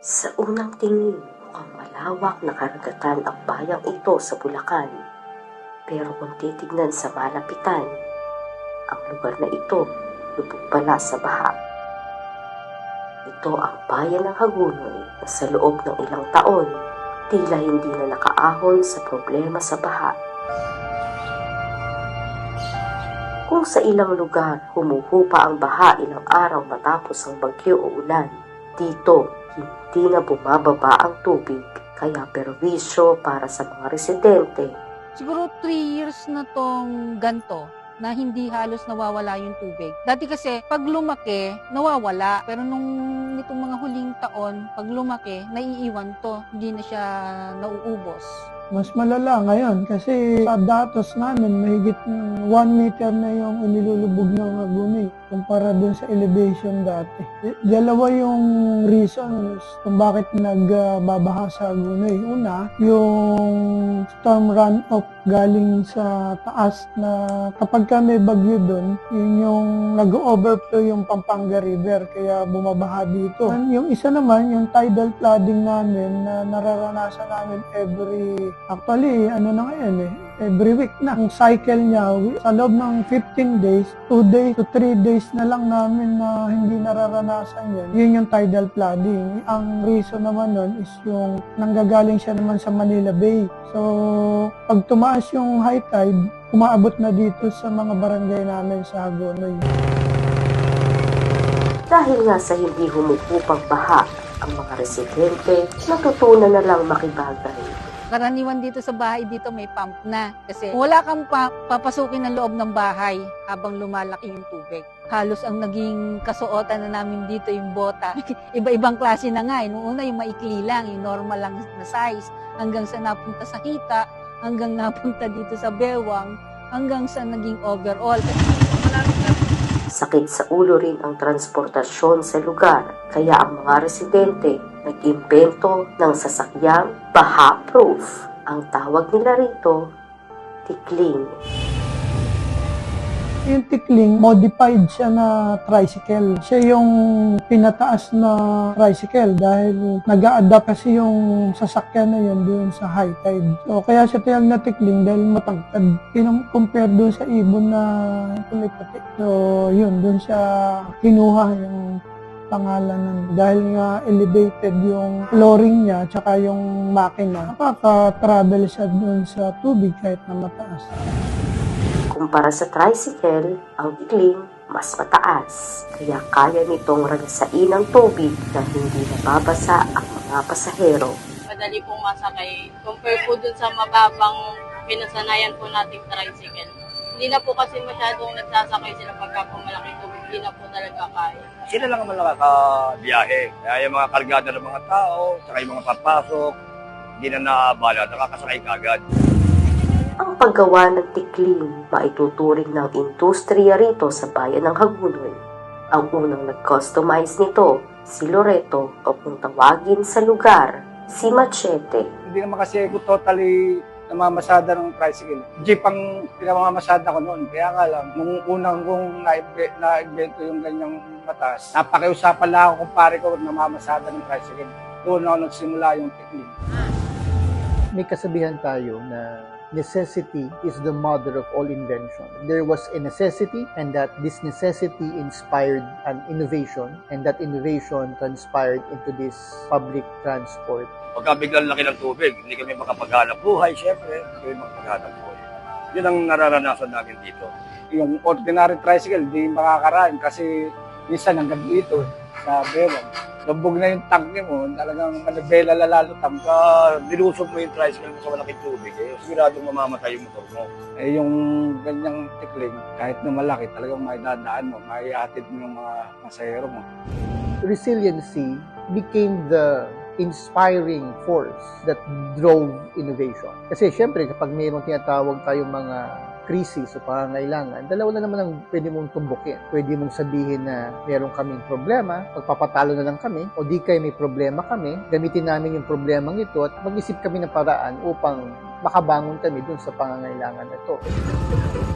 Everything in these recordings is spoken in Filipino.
Sa unang tingin, mukhang malawak na karagatan ang bayang ito sa Bulacan. Pero kung titignan sa malapitan, ang lugar na ito lubog pala sa baha. Ito ang bayan ng Hagonoy na sa loob ng ilang taon, tila hindi na nakaahon sa problema sa baha. Kung sa ilang lugar humuhupa ang baha ilang araw matapos ang bagyo o ulan, dito hindi na bumababa ang tubig, kaya perwisyo para sa mga residente. Siguro 3 years na tong ganto na hindi halos nawawala yung tubig. Dati kasi pag lumaki, nawawala. Pero nung nitong mga huling taon, pag lumaki, naiiwan to. Hindi na siya nauubos. Mas malala ngayon kasi sa datos namin mahigit 1 meter na yung inilulubog ng Hagonoy kumpara dun sa elevation dati. Dalawa yung reasons kung bakit nagbabaha sa Hagonoy. Una, yung storm runoff galing sa taas na kapag may bagyo dun, yun yung nag-overflow yung Pampanga River kaya bumabaha dito. Yung isa naman, yung tidal flooding namin na nararanasan namin every week na. Ang cycle niya, sa loob ng 15 days, 2 days to 3 days na lang namin na hindi nararanasan yan. Yun yung tidal flooding. Ang reason naman nun is yung nanggagaling siya naman sa Manila Bay. So, pag tumaas yung high tide, umaabot na dito sa mga barangay namin sa Hagonoy. Dahil nga sa hindi humupupang baha, ang mga residente natutunan na lang makibagay. Karaniwan dito sa bahay dito may pump na. Kasi wala kang papasukin ng loob ng bahay habang lumalaki yung tubig. Halos ang naging kasuotan na namin dito yung bota. Iba-ibang klase na nga. Noong una yung maikli lang, yung normal lang na size. Hanggang sa napunta sa hita, hanggang napunta dito sa bewang, hanggang sa naging overall. Sakit sa ulo rin ang transportasyon sa lugar, kaya ang mga residente nag-imbento ng sasakyang baha-proof. Ang tawag nila rito, tikling. Yung tikling, modified siya na tricycle. Siya yung pinataas na tricycle dahil nag-a-adapt kasi yung sasakyan na yun doon sa high tide. So, kaya siya tiyag na tikling dahil matangkad. Compare doon sa ibon na kulay puti. So, yun, doon siya kinuha yung pangalan nun. Dahil nga elevated yung flooring niya tsaka yung makina, nakaka-travel siya doon sa tubig kahit na mataas. Kumpara sa tricycle, ang tikling mas mataas, kaya kaya nitong ragasain ang tubig na hindi nababasa ang mga pasahero. Madali pong masakay. Compare po dun sa mababang pinasanayan po nating tricycle. Hindi na po kasi masyadong nagsasakay sila pagka po malaking tubig. Hindi na po talaga kaya. Sila lang naman nakakabiyahe. Kaya yung mga kargada ng mga tao, saka yung mga papasok, hindi na naabala, nakakasakay kagad. Ang paggawa ng tikling maituturing ng industriya rito sa bayan ng Hagonoy. Ang unang nag-customize nito, si Loreto, o kung tawagin sa lugar, si Machete. Hindi naman kasi ako totally namamasada ng tricycle. Jeep ang pinamamasada ko noon. Kaya nga lang, nung unang kong na-invento yung ganyang mataas, napakiusapan lang ako kung pare ko namamasada ng tricycle. Doon ako nagsimula yung tikling. May kasabihan tayo na necessity is the mother of all invention. There was a necessity, and that this necessity inspired an innovation, and that innovation transpired into this public transport. Pagka biglang laki ng tubig, hindi kami makapaghanap buhay, syempre, hindi kami makapaghanap buhay. Yun ang nararanasan namin dito. Yung ordinary tricycle, di makakaraan kasi minsan hanggang dito sa bewang. Lubog na yung tanke mo, talagang manabela lalo tamka. Nilusog mo yung tricycle mo sa malaking tubig, siguradong mamamatay yung motor mo. Yung ganyang tikling, kahit na malaki, talagang may dadaan mo, may atid mo yung mga pasahero mo. Resiliency became the inspiring force that drove innovation. Kasi syempre, kapag mayroong tinatawag tayong mga krisis o pangangailangan, dalawa na naman ang pwede mong tumbukin. Pwede mong sabihin na meron kaming problema, magpapatalo na lang kami, o di kayo may problema kami, gamitin namin yung problemang ito at mag-isip kami ng paraan upang makabangon kami dun sa pangangailangan na ito.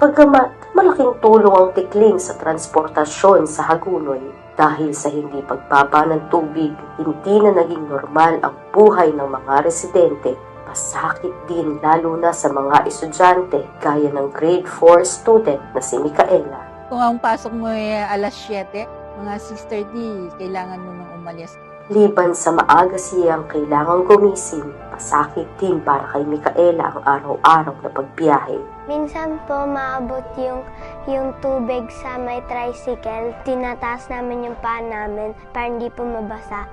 Pagkamat malaking tulong ang tikling sa transportasyon sa Hagonoy, Dahil sa hindi pagbaba ng tubig, hindi na naging normal ang buhay ng mga residente. Masakit din lalo na sa mga estudyante gaya ng grade 4 student na si Micaela. Kung ang pasok mo ay alas 7, mga 6:30, kailangan mo nang umalis. Liban sa maaga siyang kailangang gumising, masakit din para kay Micaela ang araw-araw na pagbiyahe. Minsan po maabot yung tubig sa may tricycle. Tinataas namin yung paa namin para hindi po mabasa.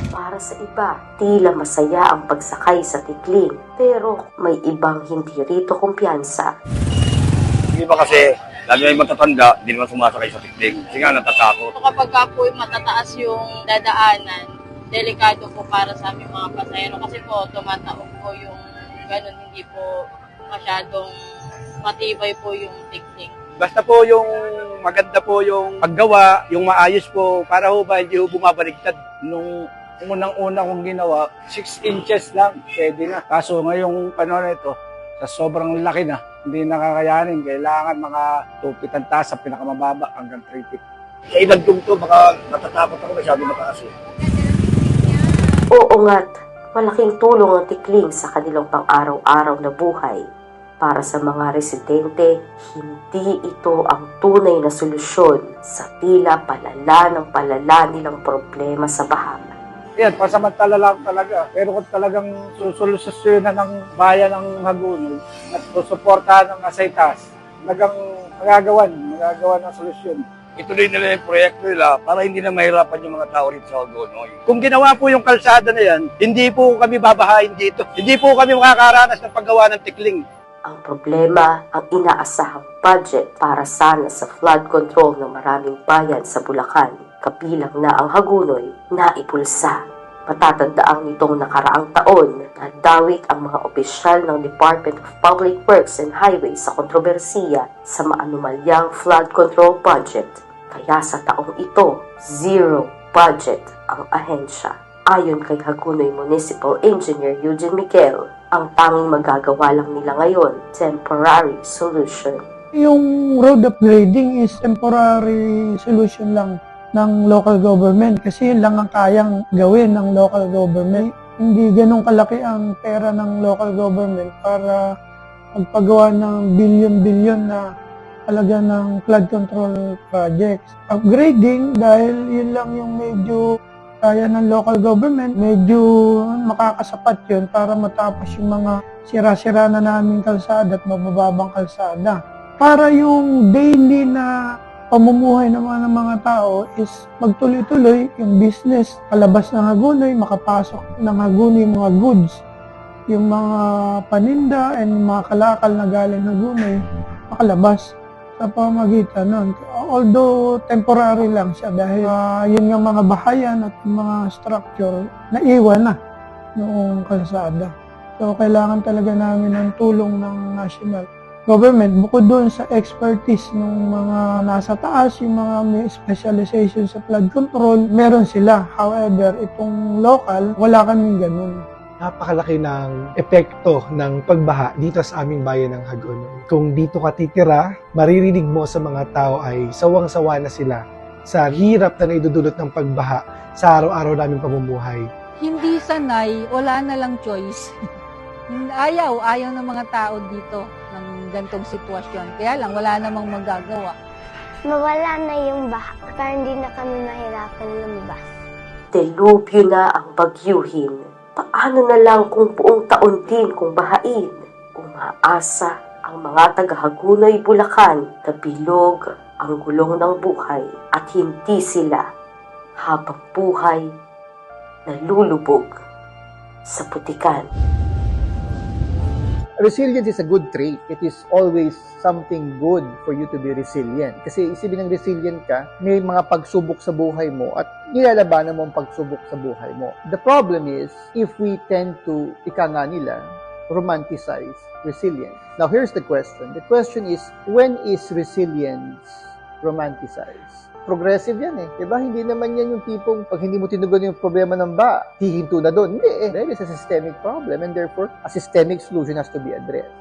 Para sa iba, tila masaya ang pagsakay sa tikling, pero may ibang hindi rito kumpiyansa. Hindi ba kasi, lalo na yung matatanda, hindi naman sumasakay sa tikling. Kasi nga natatakot. Kapag ka po matataas yung dadaanan, delikado po para sa aming mga pasahero kasi po tumataog po yung ganun, hindi po masyadong matibay po yung tikling. Basta po yung maganda po yung paggawa, yung maayos po, para ho ba hindi ho bumabaligtad. Nung unang-una kong ginawa, 6 inches lang, pwede na. Kaso ngayong panahon na ito, sa sobrang laki na, hindi nakakayanin. Kailangan mga 2 feet ang taas sa pinakamababa hanggang 3 feet. Sa edad kong to, baka natatakot ako masyado mataas eh. Oo nga't, malaking tulong ang tikling sa kanilang pang-araw-araw na buhay. Para sa mga residente, hindi ito ang tunay na solusyon sa tila palala ng palala nilang problema sa baha. Yan, pasamantala lang talaga. Pero kung talagang susolusyonan ng bayan ng Hagonoy at susuportahan ng Asaytas, talagang magagawan ng solusyon. Ituloy nila yung proyekto nila para hindi na mahirapan yung mga tao rito sa Hagonoy. Kung ginawa po yung kalsada na yan, hindi po kami babahain dito. Hindi po kami makakaranas ng paggawa ng tikling. Ang problema, ang inaasahang budget para sana sa flood control ng maraming bayan sa Bulacan, kabilang na ang Hagonoy, naipulsa. Matatandaang nitong nakaraang taon na dawit ang mga opisyal ng Department of Public Works and Highways sa kontrobersiya sa maanumalyang flood control budget. Kaya sa taong ito, zero budget ang ahensya. Ayon kay Hagonoy Municipal Engineer Eugene Miguel, ang tanging magagawa lang nila ngayon, temporary solution. Yung road upgrading is temporary solution lang ng local government kasi yun lang ang kayang gawin ng local government. Hindi ganun kalaki ang pera ng local government para magpagawa ng billion-billion na halaga ng flood control projects. Upgrading, dahil yun lang yung medyo kaya ng local government, medyo makakasapat yun para matapos yung mga sira-sira na naming kalsada at mabababang kalsada. Para yung daily na pamumuhay naman ng mga tao is magtuloy-tuloy yung business, palabas ng Hagonoy, makapasok ng Hagonoy yung mga goods, yung mga paninda and mga kalakal na galing Hagonoy, makalabas sa pamagitan nun. Although temporary lang siya dahil yun yung mga bahayan at yung mga structure naiwan na noong kalsada. So kailangan talaga namin ng tulong ng national government, bukod doon sa expertise ng mga nasa taas, yung mga may specialization sa flood control, meron sila. However, itong local, wala kaming ganun. Napakalaki ng epekto ng pagbaha dito sa aming bayan ng Hagonoy. Kung dito ka titira, maririnig mo sa mga tao ay sawang-sawa na sila sa hirap na naidudulot ng pagbaha sa araw-araw naming pamumuhay. Hindi sanay, wala na lang choice. Ayaw ng mga tao dito ng gantong sitwasyon. Kaya lang, wala namang magagawa. Mawala na yung baha para hindi na kami mahirapan lumabas. Delubyo na ang bagyuhin. Paano na lang kung buong taon din kung bahain? Umaasa ang mga taga-Hagonoy, Bulacan na bilog ang gulong ng buhay at hindi sila habang buhay nalulubog sa putikan. Resilience is a good trait. It is always something good for you to be resilient. Kasi isipin ng resilient ka, may mga pagsubok sa buhay mo at nilalabanan mo ang pagsubok sa buhay mo. The problem is, if we tend to, ika nga nila, romanticize resilience. Now, here's the question. The question is, when is resilience romanticized? Progressive yan eh. Diba? Hindi naman yan yung tipong pag hindi mo tinugon yung problema ng hihinto na doon. Hindi eh. There is a systemic problem and therefore, a systemic solution has to be addressed.